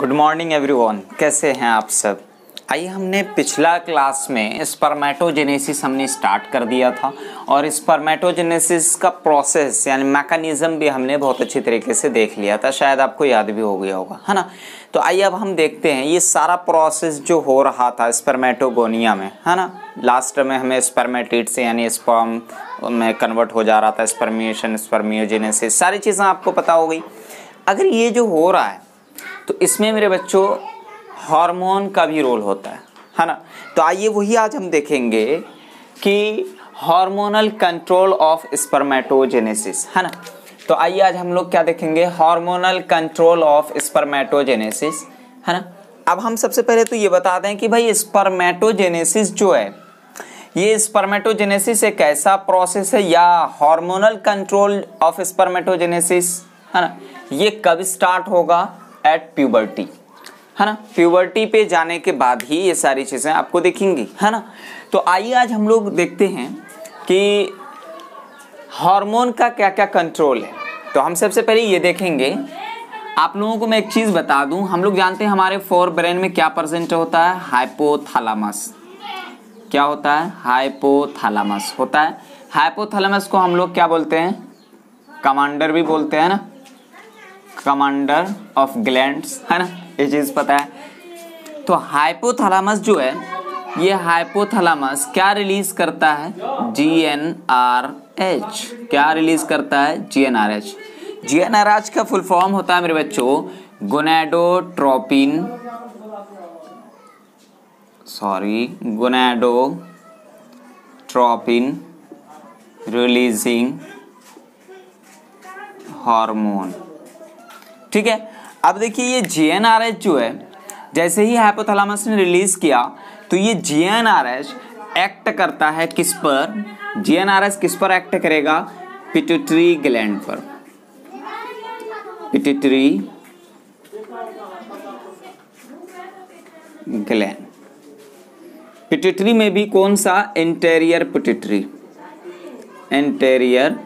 Good morning everyone, कैसे हैं आप सब। आइए, हमने पिछला क्लास में स्पर्मेटोजेनेसिस हमने स्टार्ट कर दिया था और स्पर्मेटोजेनेसिस का प्रोसेस यानी मैकेनिज्म भी हमने बहुत अच्छी तरीके से देख लिया था, शायद आपको याद भी हो गया होगा, है ना। तो आइए अब हम देखते हैं ये सारा प्रोसेस जो हो रहा था स्पर्मेटोगोनिया में, है ना। लास्ट में हमें स्पर्मेटिड से यानी स्पर्म में कन्वर्ट हो जा रहा था, स्पर्मिएशन, स्पर्मियोजेनेसिस, सारी चीज़ें आपको पता हो गई। अगर ये जो हो रहा है तो इसमें मेरे बच्चों हार्मोन का भी रोल होता है ना। तो आइए वही आज हम देखेंगे कि हार्मोनल कंट्रोल ऑफ स्पर्मेटोजेनेसिस, है ना। तो आइए आज हम लोग क्या देखेंगे, हार्मोनल कंट्रोल ऑफ स्पर्मेटोजेनेसिस, है ना। अब हम सबसे पहले तो ये बता दें कि भाई स्पर्मेटोजेनेसिस जो है, ये स्पर्मेटोजेनेसिस एक ऐसा प्रोसेस है या हार्मोनल कंट्रोल ऑफ स्पर्मेटोजेनेसिस, है ना, ये कब स्टार्ट होगा, एट प्यूबर्टी, है ना। प्यूबर्टी पे जाने के बाद ही ये सारी चीज़ें आपको दिखेंगी, है ना। तो आइए आज हम लोग देखते हैं कि हार्मोन का क्या क्या कंट्रोल है। तो हम सबसे पहले ये देखेंगे, आप लोगों को मैं एक चीज़ बता दूं, हम लोग जानते हैं हमारे फोर ब्रेन में क्या प्रेजेंट होता है, हाइपोथैलेमस। क्या होता है, हाइपोथैलेमस होता है। हाइपोथैलेमस को हम लोग क्या बोलते हैं, कमांडर भी बोलते हैं ना, कमांडर ऑफ ग्लैंड्स, है ना, ये चीज़ पता है। तो हाइपोथैलेमस जो है, ये हाइपोथैलेमस क्या रिलीज करता है, GnRH। क्या रिलीज करता है, GnRH। GnRH का फुल फॉर्म होता है मेरे बच्चों गोनेडोट्रोपिन, गोनेडोट्रोपिन रिलीजिंग हार्मोन। ठीक है। अब देखिए ये GnRH जो है, जैसे ही हाइपोथैलेमस ने रिलीज किया तो ये GnRH एक्ट करता है किस पर, GnRH किस पर एक्ट करेगा, पिट्यूटरी ग्लैंड पर। पिट्यूटरी ग्लैंड, पिट्यूटरी में भी कौन सा, इंटीरियर पिट्यूटरी, इंटीरियर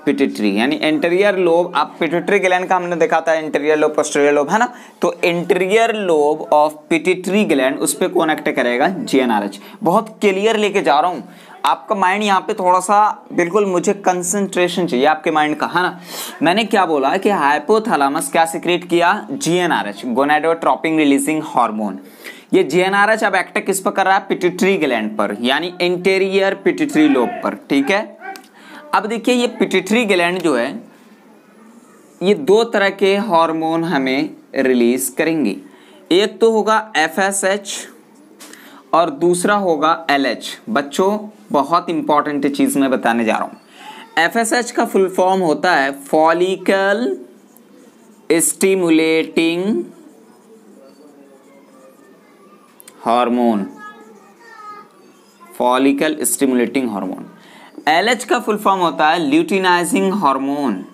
पिट्यूटरी यानी इंटीरियर लोब। आप पिट्यूटरी ग्लैंड का हमने देखा था इंटीरियर लोब, पोस्टीरियर लोब, है ना। तो interior lobe of pituitary gland, उस पे कौन एक्ट करेगा, GnRH। बहुत क्लियर लेके जा रहा हूं, आपका माइंड यहाँ पे थोड़ा सा बिल्कुल मुझे कंसंट्रेशन चाहिए आपके माइंड का, है ना। मैंने क्या बोला कि हाइपोथैलेमस क्या सिक्रेट किया, GnRH, गोनेडोट्रोपिन रिलीजिंग हार्मोन। ये GnRH अब एक्ट किस पर कर रहा है, पिट्यूटरी ग्लैंड पर यानी इंटीरियर पिट्यूटरी लोब पर। ठीक है। अब देखिए ये पिट्यूटरी ग्लैंड जो है, ये दो तरह के हार्मोन हमें रिलीज करेंगी। एक तो होगा FSH और दूसरा होगा LH। बच्चों बहुत इंपॉर्टेंट चीज मैं बताने जा रहा हूं। FSH का फुल फॉर्म होता है follicle stimulating hormone, follicle stimulating hormone. LH का फुल फॉर्म होता है luteinizing hormone,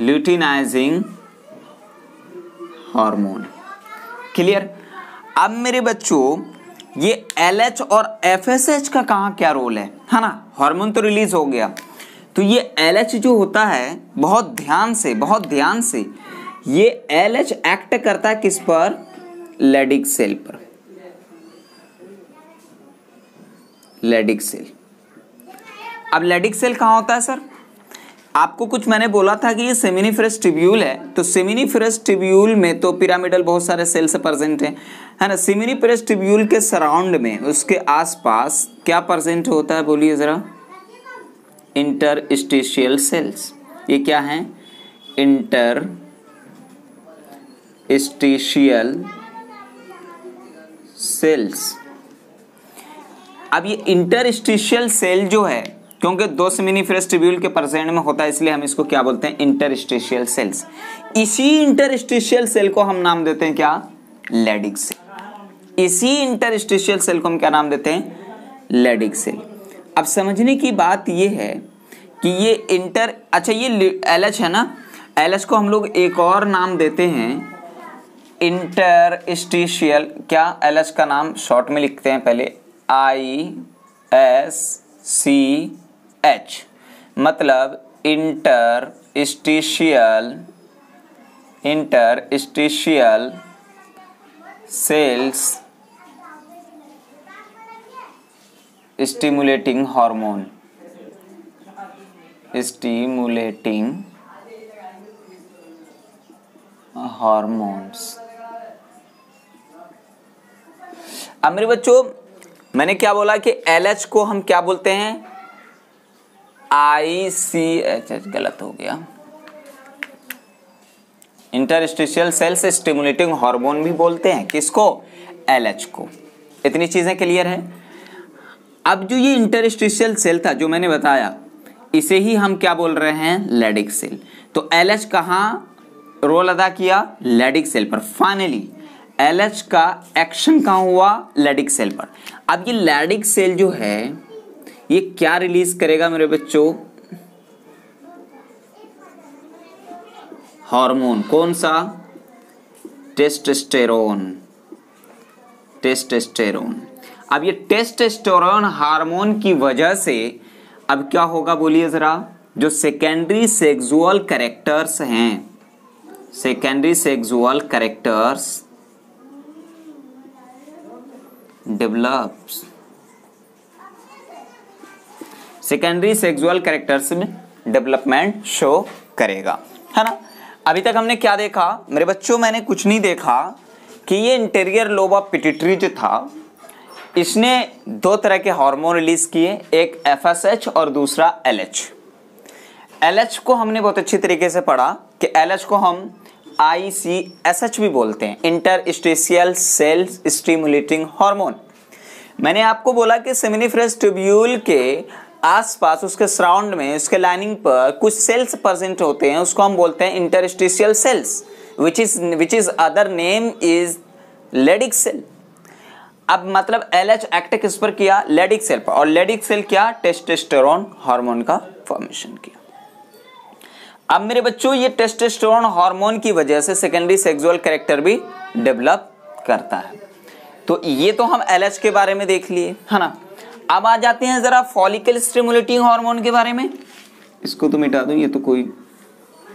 luteinizing hormone. Clear. अब मेरे बच्चों ये LH और FSH का कहां क्या रोल है ना। हार्मोन तो रिलीज हो गया, तो ये LH जो होता है, बहुत ध्यान से ये LH एक्ट करता है किस पर, लेडिक सेल पर, लेडिक सेल। अब लेडिक सेल कहाँ होता है सर, आपको कुछ मैंने बोला था कि ये सेमिनिफरस ट्यूब्यूल है, तो सेमिनिफरस ट्यूब्यूल में तो पिरामिडल बहुत सारे सेल्स प्रेजेंट हैं, है ना। सेमिनिफरस ट्यूब्यूल के सराउंड में, उसके आसपास क्या प्रेजेंट होता है, बोलिए जरा, इंटरस्टिशियल सेल्स। ये क्या है, इंटरस्टिशियल सेल्स। अब ये इंटरस्टिशियल सेल जो है, क्योंकि दो सेमिनिफरस ट्यूब्यूल के प्रेजेंट में होता है, इसलिए हम इसको क्या बोलते हैं, इंटरस्टिशियल सेल्स। इसी इंटरस्टिशियल सेल को हम नाम देते हैं क्या, लेडिक सेल। इसी इंटरस्टिशियल सेल को हम क्या नाम देते हैं, लेडिक सेल। अब समझने की बात ये है कि ये अच्छा ये LH है ना, LH को हम लोग एक और नाम देते हैं इंटरस्टिशियल। क्या LH का नाम शॉर्ट में लिखते हैं, पहले ISCH, मतलब interstitial interstitial cells stimulating hormone, stimulating hormones. अब मेरे बच्चों मैंने क्या बोला कि LH को हम क्या बोलते हैं, ICH, गलत हो गया, इंटरस्टिशियल सेल्स स्टिमुलेटिंग हार्मोन भी बोलते हैं, किसको, LH को। इतनी चीजें क्लियर है। अब जो ये इंटरस्टिशियल सेल था जो मैंने बताया, इसे ही हम क्या बोल रहे हैं, लैडिक सेल। तो LH कहाँ रोल अदा किया, लैडिक सेल पर। फाइनली LH का एक्शन कहाँ हुआ, लैडिक सेल पर। अब ये लैडिक सेल जो है ये क्या रिलीज करेगा मेरे बच्चों, हार्मोन। कौन सा, टेस्टोस्टेरोन, टेस्टोस्टेरोन। अब ये टेस्टोस्टेरोन हार्मोन की वजह से अब क्या होगा बोलिए जरा, जो सेकेंडरी सेक्सुअल कैरेक्टर्स हैं, secondary sexual characters develops, secondary sexual characters में डेवलपमेंट शो करेगा, है ना। अभी तक हमने क्या देखा मेरे बच्चों, मैंने कुछ नहीं देखा कि ये इंटीरियर लोब ऑफ पिट्यूटरी जो था इसने दो तरह के हार्मोन रिलीज किए, एक FSH और दूसरा LH। LH को हमने बहुत अच्छी तरीके से पढ़ा कि LH को हम ICSH भी बोलते हैं, इंटरस्टिशियल सेल्स स्टिमुलेटिंग हार्मोन। मैंने आपको बोला कि सेमिनिफरस ट्यूब्यूल के आसपास, उसके सराउंड में, उसके लाइनिंग पर कुछ सेल्स प्रेजेंट होते हैं, उसको हम बोलते हैं interstitial cells, which is other name is Leydig cell. अब मतलब LH एक्ट किस पर किया, लैडिक सेल पर, और लैडिक सेल क्या, टेस्टोस्टेरोन हार्मोन का फॉर्मेशन किया। अब मेरे बच्चों ये टेस्टोस्टेरोन हार्मोन की वजह से सेकेंडरी सेक्सुअल कैरेक्टर भी डेवलप करता है। तो ये तो हम LH के बारे में देख लिए, है ना। अब आ जाते हैं जरा फॉलिकल स्टिमुलेटिंग हार्मोन के बारे में। इसको तो मिटा दूं, ये तो कोई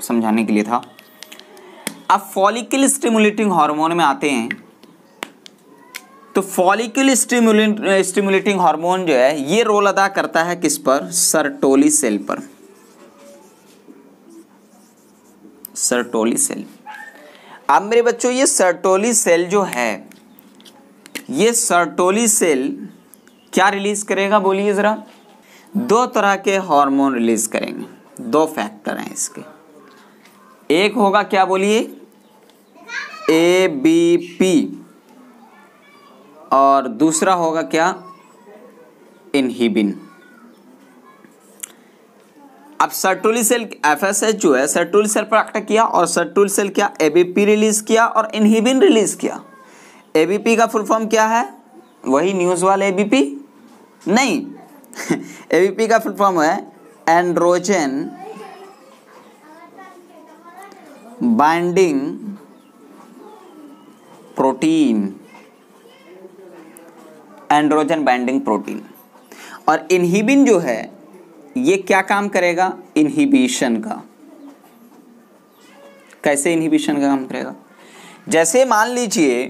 समझाने के लिए था। अब फॉलिकल स्टिमुलेटिंग हार्मोन में आते हैं। तो फॉलिकल स्टिमुलेटिंग हार्मोन जो है ये रोल अदा करता है किस पर, सर्टोली सेल पर, सर्टोली सेल। अब मेरे बच्चों ये सर्टोली सेल जो है, ये सर्टोली सेल क्या रिलीज करेगा बोलिए जरा, दो तरह के हार्मोन रिलीज करेंगे, दो फैक्टर हैं इसके। एक होगा क्या बोलिए, ABP, और दूसरा होगा क्या, इनहिबिन। अब सर्टोली सेल FSH जो है सर्टोली सेल पर एक्ट किया, और सर्टोली सेल क्या, ABP रिलीज किया और इनहिबिन रिलीज किया। ABP का फुल फॉर्म क्या है, वही न्यूज वाले ABP नहीं ABP का फुल फॉर्म है androgen binding protein, androgen binding protein. और इनहिबिन जो है ये क्या काम करेगा, इनहिबिशन का। कैसे इनहिबिशन का काम करेगा, जैसे मान लीजिए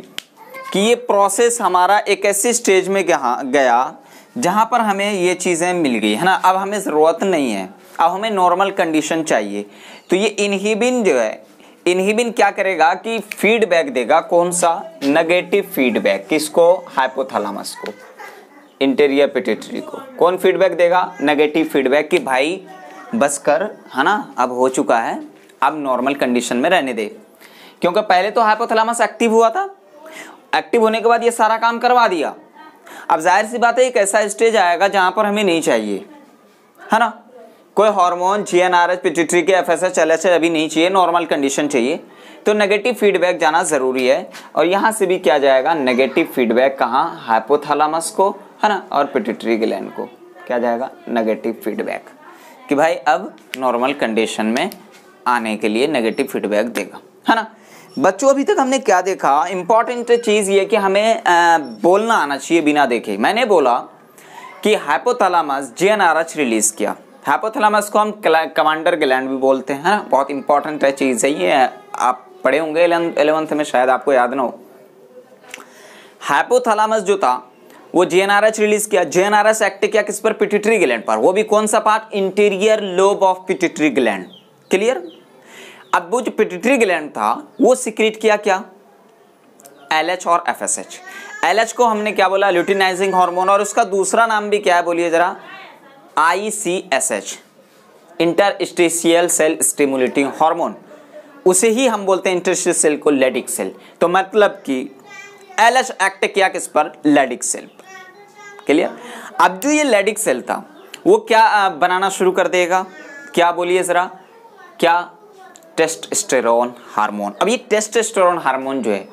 कि ये प्रोसेस हमारा एक ऐसे स्टेज में गया जहां पर हमें ये चीजें मिल गई, है ना। अब हमें जरूरत नहीं है, अब हमें नॉर्मल कंडीशन चाहिए। तो ये इनहिबिन जो है, इनहिबिन क्या करेगा कि फीडबैक देगा, कौन सा, नेगेटिव फीडबैक। किसको, हाइपोथैलेमस को, इंटीरियर पिट्यूटरी को। कौन फीडबैक देगा, नेगेटिव फीडबैक कि भाई बस कर, है ना, अब हो चुका है, अब नॉर्मल कंडीशन में रहने दे। क्योंकि पहले तो हाइपोथैलेमस एक्टिव हुआ था, एक्टिव होने के बाद ये सारा काम करवा दिया। अब जाहिर सी बात है एक ऐसा स्टेज आएगा जहां पर हमें नहीं चाहिए, है ना, कोई हार्मोन GnRH पिट्यूटरी के FSH LH अभी नहीं चाहिए, नॉर्मल कंडीशन चाहिए। तो नेगेटिव फीडबैक जाना जरूरी है, और यहां से भी क्या जाएगा, नेगेटिव फीडबैक कहां, हाइपोथैलेमस को, है ना, और पिट्यूटरी ग्लैंड को क्या जाएगा, नेगेटिव फीडबैक कि भाई अब नॉर्मल कंडीशन में आने के लिए नेगेटिव फीडबैक देगा, है ना। बच्चों अभी तक हमने क्या देखा, इंपॉर्टेंट चीज ये कि हमें बोलना आना चाहिए बिना देखे। मैंने बोला कि हाइपोथैलेमस GnRH रिलीज किया, हाइपोथैलेमस को हम कमांडर ग्लैंड भी बोलते हैं, है ना, बहुत इंपॉर्टेंट चीज है ये, आप पढ़े होंगे 11th में, शायद आपको याद ना हो। हाइपोथैलेमस जो था वो जीएनआरएच रिलीज किया, जीएनआरएच एक्ट किया किस पर, पिट्यूटरी ग्लैंड पर, वो भी कौन सा part, interior lobe of pituitary gland, clear. अब वो जो पिट्यूटरी ग्लैंड था वो सीक्रेट किया क्या, एलएच और एफएसएच। एलएच को हमने क्या बोला, ल्यूटिनाइजिंग हार्मोन, और उसका दूसरा नाम भी क्या है बोलिए जरा, आईसीएसएच, इंटरस्टिशियल सेल स्टिमुलेटिंग हार्मोन, उसे ही हम बोलते हैं इंटरस्टिशियल सेल को लेडिक सेल। तो मतलब कि एलएच एक्ट किया किस पर, लेडिक सेल पर, क्लियर। अब जो ये लेडिक सेल था वो क्या बनाना शुरू कर देगा, क्या बोलिए जरा, क्या, टेस्टोस्टेरोन हार्मोन। अब ये टेस्टोस्टेरोन हार्मोन जो है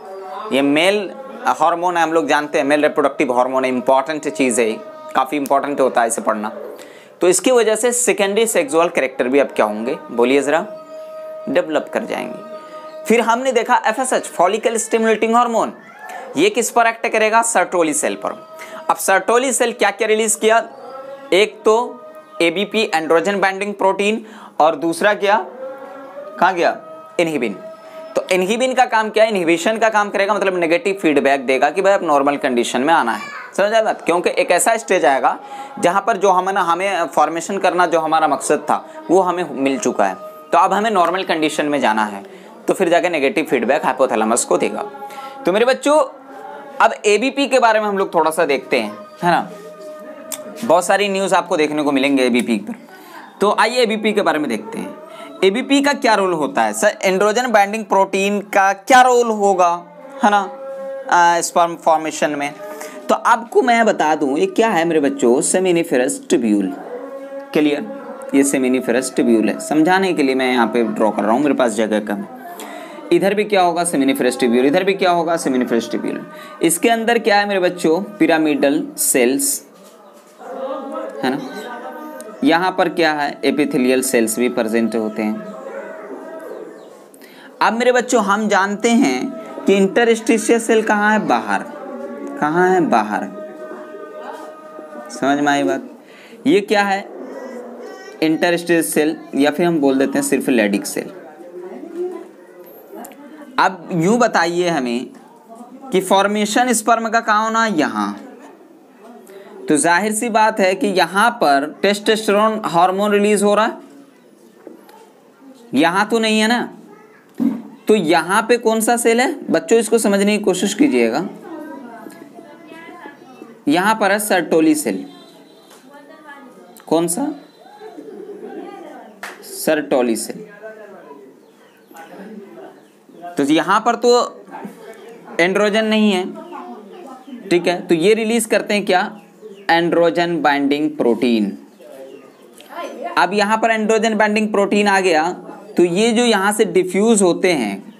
ये मेल हार्मोन है, हम लोग जानते हैं मेल रिप्रोडक्टिव हार्मोन है, इंपॉर्टेंट चीज़ है, काफ़ी इंपॉर्टेंट होता है इसे पढ़ना। तो इसकी वजह से सेकेंडरी सेक्सुअल कैरेक्टर भी अब क्या होंगे बोलिए ज़रा, डेवलप कर जाएंगे। फिर हमने देखा एफएसएच, फॉलिकल स्टिमुलेटिंग हार्मोन, ये किस पर एक्ट करेगा, सर्टोली सेल पर। अब सर्टोली सेल क्या क्या रिलीज किया, एक तो एबीपी एंड्रोजन बाइंडिंग प्रोटीन, और दूसरा क्या, कहाँ गया, इनहिबिन। तो इनहिबिन का काम क्या है, इनहिबिशन का काम करेगा, मतलब नेगेटिव फीडबैक देगा कि भाई अब नॉर्मल कंडीशन में आना है, समझ आया बात। क्योंकि एक ऐसा स्टेज आएगा जहाँ पर जो हमें फॉर्मेशन करना जो हमारा मकसद था वो हमें मिल चुका है, तो अब हमें नॉर्मल कंडीशन में जाना है, तो फिर जाके नेगेटिव फीडबैक हाइपोथैलेमस को देगा। तो मेरे बच्चों अब एबीपी के बारे में हम लोग थोड़ा सा देखते हैं, है ना, बहुत सारी न्यूज़ आपको देखने को मिलेंगे एबीपी पर। तो आइए एबीपी के बारे में देखते हैं। एबीपी का क्या रोल होता है सर, एंड्रोजन बाइंडिंग प्रोटीन का क्या रोल होगा, है ना, स्पर्म फॉर्मेशन में। तो आपको मैं बता दूं ये क्या है मेरे बच्चों, सेमिनिफेरस ट्यूब्यूल, क्लियर, ये सेमिनिफेरस ट्यूब्यूल है। समझाने के लिए मैं यहाँ पे ड्रॉ कर रहा हूँ, मेरे पास जगह कम है। इधर भी क्या होगा, सेमिनिफेरस ट्यूब्यूल, इधर भी क्या होगा, सेमिनिफेरस ट्यूब्यूल। इसके अंदर क्या है मेरे बच्चों, पिरामिडल सेल्स, है ना, यहाँ पर क्या है, एपिथेलियल सेल्स भी प्रेजेंट होते हैं। अब मेरे बच्चों हम जानते हैं कि इंटरस्टिशियल सेल कहाँ है, बाहर, कहाँ है, बाहर, समझ में आई बात। ये क्या है, इंटरस्टिशियल सेल, या फिर हम बोल देते हैं सिर्फ लेडिक सेल। अब यूं बताइए हमें कि फॉर्मेशन स्पर्म का कहाँ होना, यहाँ, तो जाहिर सी बात है कि यहाँ पर टेस्टोस्टेरोन हार्मोन रिलीज हो रहा है, यहाँ तो नहीं है ना, तो यहाँ पे कौन सा सेल है बच्चों, इसको समझने की कोशिश कीजिएगा। यहाँ पर है सर्टोली सेल, कौन सा, सर्टोली सेल। तो यहाँ पर तो एंड्रोजन नहीं है, ठीक है, तो ये रिलीज करते हैं क्या, एंड्रोजन बाइंडिंग प्रोटीन। अब यहाँ पर एंड्रोजन बाइंडिंग प्रोटीन आ गया, तो ये जो यहाँ से डिफ्यूज होते हैं,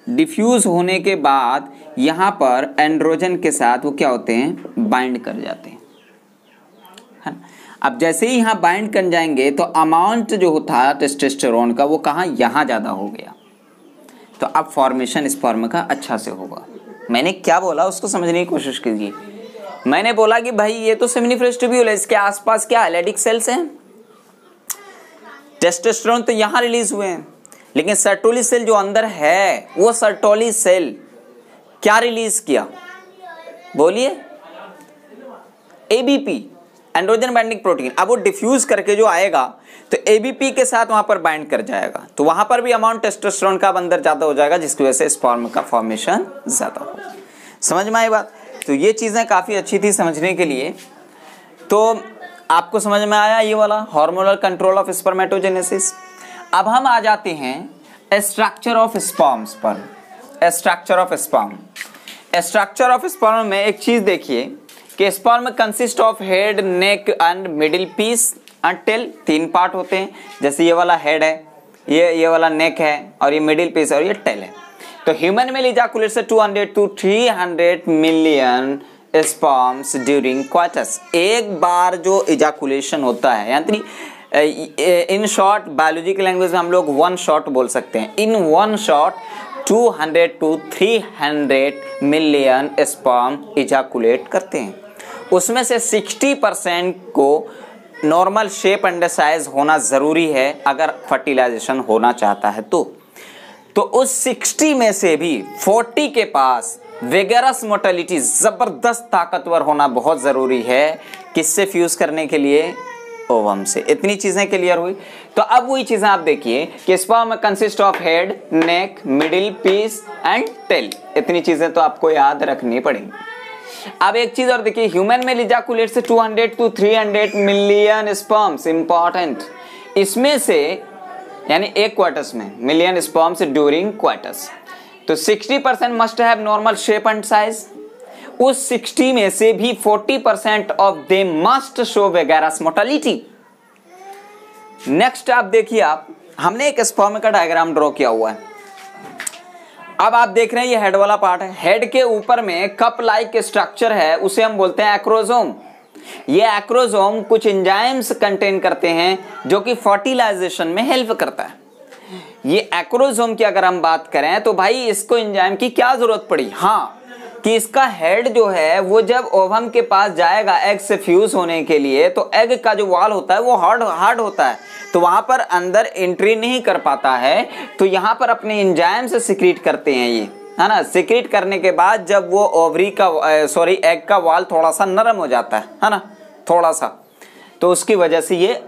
डिफ्यूज होने के बाद यहाँ पर एंड्रोजन के साथ वो क्या होते हैं, बाइंड कर जाते हैं, है ना। अब जैसे ही यहाँ बाइंड कर जाएंगे तो अमाउंट जो था टेस्टोस्टेरोन का वो कहाँ, यहाँ ज़्यादा हो गया, तो अब फॉर्मेशन स्पर्म का अच्छा से होगा। मैंने क्या बोला उसको समझने की कोशिश कीजिए। मैंने बोला कि भाई ये तो सेमिनिफेरस ट्यूब्यूल है, इसके आसपास क्या लेडिक सेल्स हैं, टेस्टोस्टेरोन तो यहाँ रिलीज हुए हैं, लेकिन सर्टोली सेल जो अंदर है वो सर्टोली सेल क्या रिलीज किया बोलिए, एबीपी, एंड्रोजन बाइंडिंग प्रोटीन। अब वो डिफ्यूज करके जो आएगा तो एबीपी के साथ वहां पर बाइंड कर जाएगा, तो वहां पर भी अमाउंट टेस्टोस्टेरोन का अंदर ज्यादा हो जाएगा, जिसकी वजह से स्पर्म का फॉर्मेशन ज्यादा हो। समझ में आई बात। तो ये चीजें काफी अच्छी थी समझने के लिए। तो आपको समझ में आया ये वाला हार्मोनल कंट्रोल ऑफ स्पर्मेटोजेनेसिस। अब हम आ जाते हैं स्ट्रक्चर ऑफ स्पर्म्स पर। Structure of sperm, structure of sperm में एक चीज देखिए कि sperm consist of head, neck and middle piece and tail. 3 part होते हैं, जैसे ये वाला हेड है, ये वाला नेक है, और ये मिडिल पीस और ये टेल है। तो ह्यूमन में इजाकुलेट से 200 to 300 मिलियन स्पर्म्स ड्यूरिंग क्वार्टस। एक बार जो इजाकुलेशन होता है, यानी इन शॉर्ट बायोलॉजी की लैंग्वेज में हम लोग 1 शॉट बोल सकते हैं। इन 1 शॉट 200 to 300 मिलियन स्पर्म इजाकुलेट करते हैं। उसमें से 60% को नॉर्मल शेप एंड साइज होना ज़रूरी है अगर फर्टिलाइजेशन होना चाहता है तो। तो उस 60 में से भी 40 के पास विगरस मोटिलिटी, जबरदस्त ताकतवर होना बहुत जरूरी है। किससे फ्यूज करने के लिए? ओवम से। इतनी चीजें क्लियर हुई। तो अब वही चीजें आप देखिए कि sperm consist of head, neck, middle piece and tail. इतनी चीजें तो आपको याद रखनी पड़ेंगी। अब एक चीज और देखिए, ह्यूमन में इजाकुलेट से 200 to 300 मिलियन स्पर्म्स, इंपॉर्टेंट। इसमें से यानी एक क्वार्टर्स में मिलियन स्पर्म्स ड्यूरिंग क्वार्टर्स। तो 60% must have normal shape and size. उस 60 में से भी 40% of they must show vigorous motility. Next आप देखिए, हमने एक स्पर्म का डायग्राम ड्रॉ किया हुआ है। अब आप देख रहे हैं ये हेड वाला पार्ट है। हेड के ऊपर में कप लाइक स्ट्रक्चर है, उसे हम बोलते हैं एक्रोसोम। ये एक्रोसोम कुछ एंजाइम्स कंटेन करते हैं जो कि फर्टिलाइजेशन में हेल्प करता है। ये एक्रोसोम की अगर हम बात करें तो भाई इसको एंजाइम की क्या जरूरत पड़ी? हाँ, कि इसका हेड जो है वो जब ओवम के पास जाएगा एग से फ्यूज होने के लिए, तो एग का जो वॉल होता है वो हार्ड होता है, तो वहां पर अंदर एंट्री नहीं कर पाता है। तो यहाँ पर अपने एंजाइम से सिक्रीट करते हैं ये, है ना। सिक्रीट करने के बाद जब वो ओवरी का एग का वॉल थोड़ा सा नरम हो जाता है ना, थोड़ा सा, तो उसकी वजह से ये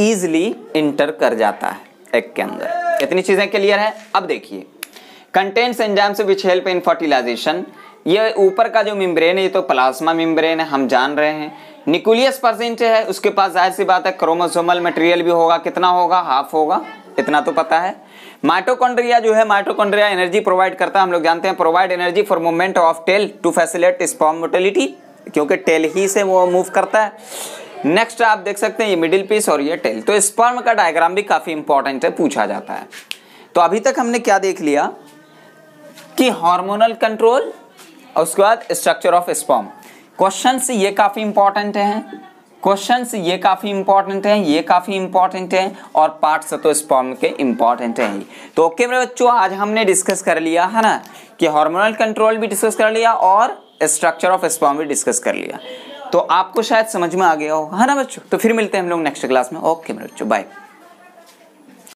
इजिली इंटर कर जाता है एग के अंदर। इतनी चीजें क्लियर है। अब देखिए, contains enzymes which help in fertilisation. ये ऊपर का जो मेम्ब्रेन है ये तो प्लाज्मा मेम्ब्रेन है, हम जान रहे हैं। न्यूक्लियस प्रेजेंट है, उसके पास जाहिर सी बात है क्रोमोसोमल मटेरियल भी होगा। कितना होगा? हाफ होगा, इतना तो पता है। माइटोकॉन्ड्रिया जो है, माइटोकॉन्ड्रिया एनर्जी प्रोवाइड करता है, हम लोग जानते हैं। Provide energy for movement of tail to facilitate sperm motility, क्योंकि टेल ही से वो मूव करता है। नेक्स्ट आप देख सकते हैं ये मिडिल पीस और ये टेल। तो स्पर्म का डायग्राम भी काफी इंपॉर्टेंट है, पूछा जाता है। तो अभी तक हमने क्या देख लिया कि हार्मोनल कंट्रोल और उसके बाद स्ट्रक्चर ऑफ स्पर्म। क्वेश्चंस ये काफी इंपॉर्टेंट हैं, ये काफी इंपॉर्टेंट है और पार्ट्स तो स्पर्म के इंपॉर्टेंट है ही। तो ओके मेरे बच्चों, आज हमने डिस्कस कर लिया है ना कि हार्मोनल कंट्रोल भी डिस्कस कर लिया और स्ट्रक्चर ऑफ स्पर्म भी डिस्कस कर लिया। तो आपको शायद समझ में आ गया हो, है ना बच्चों। तो फिर मिलते हैं हम लोग नेक्स्ट क्लास में। ओके मेरे बच्चों, बाय।